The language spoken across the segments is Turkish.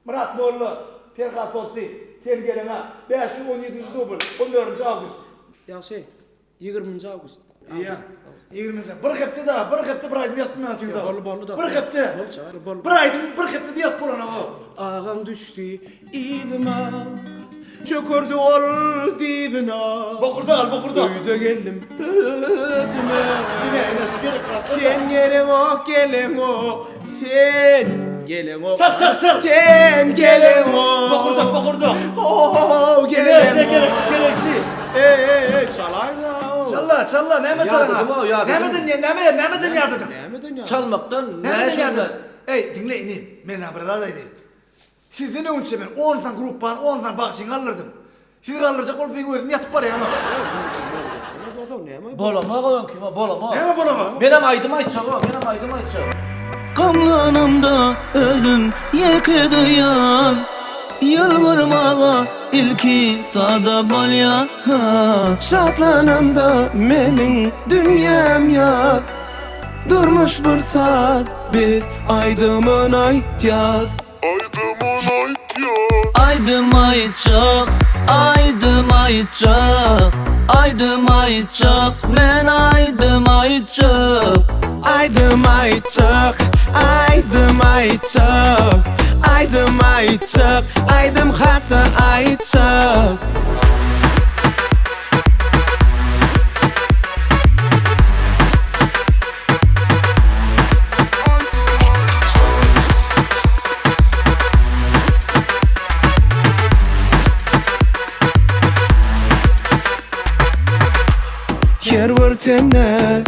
Murat Molla, Ferhat Sotti, sen gelene 517. dubl, 14. avgust. Yaxşı. 20 avgust. İyi. 20. Bir hepte daha, bir hepte bir aydım yaptım ben tüyde. Bolu da. Bir hepte. Bir aydım, bir hepte de yap bolana o. Ağam düştü ivime. Çökürdü ol divine. Bokurda. Öyde geldim ötüme. Yine gerek var. Sen gelin o, gelin o. Sen gelin o. Çap. Sen gelin o. Bokurda. Oh, gelin o. Gereksi. Çalaydı. Çalla, neme çalana? Yardım. Nemeden yardım. Nemeden ya? Çalmaktan Nemeden ne yardım. şundan? Ey dinle ini, men haberdardaydı. Sizden önce ben 10 tane gruppan 10 tane bağışın alırdım. Siz alıracak olup ben özüm yatıp var ya. Bolama koyun kime bolama. Neme bolama? Benim aydım aytacağım. Kamlanımda özüm yekediyan Yılgırmağa ilki sada balya Şatlanımda menin dünyam yaz Durmuş bir saat bir aydımın aytyaz Aydım ayçak, aydım ayçak Aydım ayçak, men aydım ayçak Aydım ayçak, aydım ayçak Aydım ayçak, aydım hatta ayçak Her bir tenne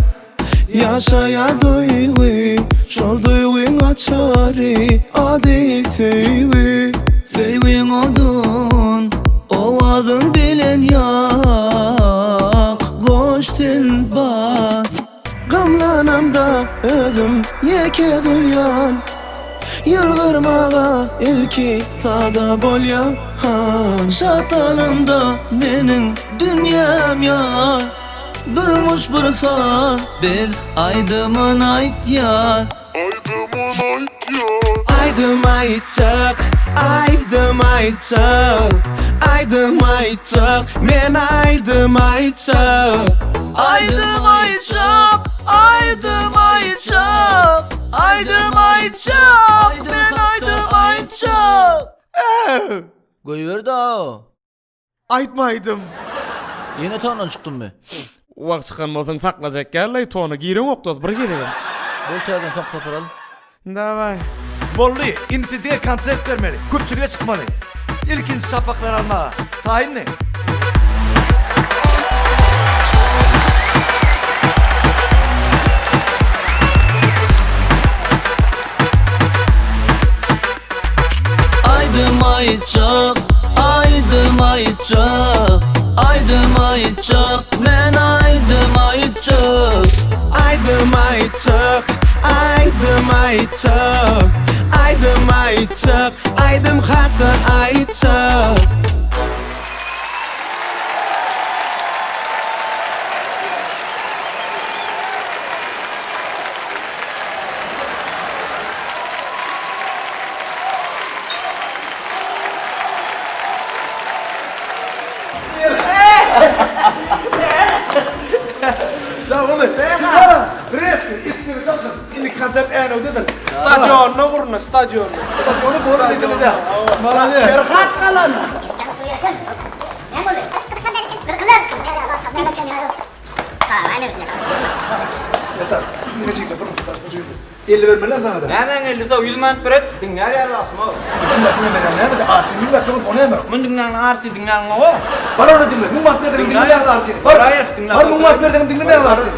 yaşaya duygu Şol duygu'n açarı adi sevgi Sevgin odun, ovadın bilen yak Koş sen bak Gamlanamda özüm yeke duyan Yılgırmağa ilki sada bolyan Şatalımda benim dünyam yar Durmuş bir saat bir aydımın ayt yar Aydım ayçak, aydım ayçak Aydım ayçak, men aydım ayçak Aydım ayçak, aydım ayçak Aydım ayçak, ben aydım ayçak Koyuver da. Aytmaydım Yine tanrıdan çıktım be. Wagt çıkan bolsaň saklajak gerley tonu giren oktoz bir gidelim Bol terden sak saparalım. Davay Bollu, inti diye konsept vermeli. Küpçülüğe çıkmalı. İlkinci şapaklar almağa. Tayin ne? Aydım ayçak, aydım ayçak Aydım ayçak, men aydım ayçak Aydım ayçak, aydım ayçak Aydım ayçak, aydım hatta ayçak Ya oğlum. Resmi, ismini çalışın. İndi konsept en ödedir. Stadionuna kurna, stadionuna Stadyonu boru edildi de. Malade. Ferhat falan. Yeter. Ne çıktı? Bunu çıkar. 50 vermeler sana da. Hemen 50 100 manat beret. Dinler yer basma. Ne de arsin millet bunu onu emir. Mun dinlen arsi dinlen o. Bana onu dinle. Bu madde dedim dinle arsin. Hayır, dinle. Var bu madde dedim dinle arsin.